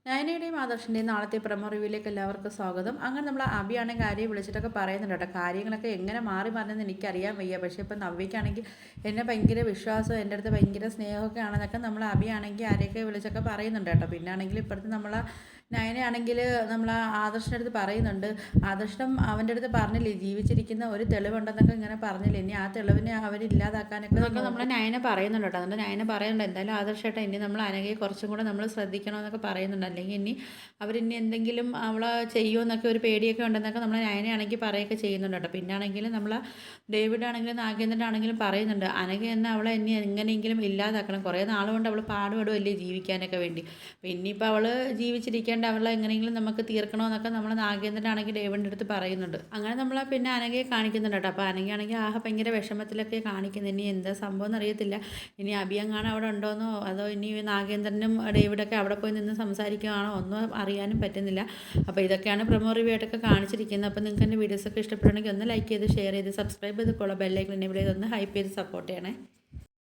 നയനയുടെയും ആദർശിൻ്റെയും നാളത്തെ പ്രമോ റിവ്യൂയിലേക്ക് എല്ലാവർക്കും സ്വാഗതം. അങ്ങനെ നമ്മൾ അഭിയാണെങ്കിൽ ആര്യയെ വിളിച്ചിട്ടൊക്കെ പറയുന്നുണ്ട് കേട്ടോ. കാര്യങ്ങളൊക്കെ എങ്ങനെ മാറി മറിഞ്ഞെന്ന് എനിക്കറിയാൻ വയ്യ. പക്ഷേ ഇപ്പം നവ്യയ്ക്കാണെങ്കിൽ എന്നെ ഭയങ്കര വിശ്വാസവും എൻ്റെ അടുത്ത് ഭയങ്കര സ്നേഹമൊക്കെ ആണെന്നൊക്കെ നമ്മൾ അഭിയാണെങ്കിൽ ആരെയൊക്കെ വിളിച്ചൊക്കെ പറയുന്നുണ്ട് കേട്ടോ. പിന്നെ ആണെങ്കിൽ ഇപ്പോഴത്തെ നമ്മളെ നയനയാണെങ്കിൽ നമ്മൾ ആദർശിൻ്റെ അടുത്ത് പറയുന്നുണ്ട്. ആദർശം അവൻ്റെ അടുത്ത് പറഞ്ഞില്ലേ ജീവിച്ചിരിക്കുന്ന ഒരു തെളിവുണ്ടെന്നൊക്കെ ഇങ്ങനെ പറഞ്ഞില്ലേ, ഇനി ആ തെളിവിനെ അവരില്ലാതാക്കാനൊക്കെ നമ്മൾ നയന പറയുന്നുണ്ട് കേട്ടോ. അതുകൊണ്ട് നയന പറയുന്നുണ്ട് എന്തായാലും ആദർശമായിട്ട് ഇനി നമ്മൾ അനഘയെ കുറച്ചും കൂടെ നമ്മൾ ശ്രദ്ധിക്കണമെന്നൊക്കെ പറയുന്നുണ്ട്. അല്ലെങ്കിൽ ഇനി അവരിനി എന്തെങ്കിലും അവളെ ചെയ്യുമെന്നൊക്കെ ഒരു പേടിയൊക്കെ ഉണ്ടെന്നൊക്കെ നമ്മൾ നയനയാണെങ്കിൽ പറയുകയൊക്കെ ചെയ്യുന്നുണ്ട് കേട്ടോ. പിന്നെ ആണെങ്കിലും നമ്മൾ ഡേവിഡ് ആണെങ്കിലും നാഗേന്ദ്രൻ ആണെങ്കിലും പറയുന്നുണ്ട് അനഘ എന്നെ അവളെ ഇനി എങ്ങനെയെങ്കിലും ഇല്ലാതാക്കണം. കുറേ നാളുകൊണ്ട് അവൾ പാടുപെടുമല്ലേ ജീവിക്കാനൊക്കെ വേണ്ടി. അപ്പോൾ ഇനിയിപ്പോൾ അവൾ ജീവിച്ചിരിക്കേണ്ട അവളെ എങ്ങനെയെങ്കിലും നമുക്ക് തീർക്കണമെന്നൊക്കെ നമ്മൾ നാഗേന്ദ്രനാണെങ്കിൽ ഡേവിഡിൻ്റെ അടുത്ത് പറയുന്നുണ്ട്. അങ്ങനെ നമ്മൾ പിന്നെ അനഘയെ കാണിക്കുന്നുണ്ട് കേട്ടോ. അപ്പോൾ അനഘയാണെങ്കിൽ ഭയങ്കര വിഷമത്തിലൊക്കെ കാണിക്കുന്നത്. ഇനി എന്താ സംഭവം എന്നറിയത്തില്ല. ഇനി അഭിയങ്ങാണ് അവിടെ ഉണ്ടോയെന്നോ അതോ ഇനി നാഗേന്ദ്രനും ഡേവിഡൊക്കെ അവിടെ പോയി നിന്ന് സംസാരിക്കുകയാണോ ഒന്നും അറിയാനും പറ്റുന്നില്ല. അപ്പോൾ ഇതൊക്കെയാണ് പ്രൊമോ റിവ്യൂ ആയിട്ടൊക്കെ കാണിച്ചിരിക്കുന്നത്. അപ്പോൾ നിങ്ങൾക്ക് എൻ്റെ വീഡിയോസൊക്കെ ഇഷ്ടപ്പെടുകയാണെങ്കിൽ ഒന്ന് ലൈക്ക് ചെയ്ത് ഷെയർ ചെയ്ത് സബ്സ്ക്രൈബ് ചെയ്ത് ബെല്ലൈക്കൺ എനേബിൾ ചെയ്ത് ഒന്ന് ഹൈപ്പ് ചെയ്ത് സപ്പോർട്ട് ചെയ്യണേ.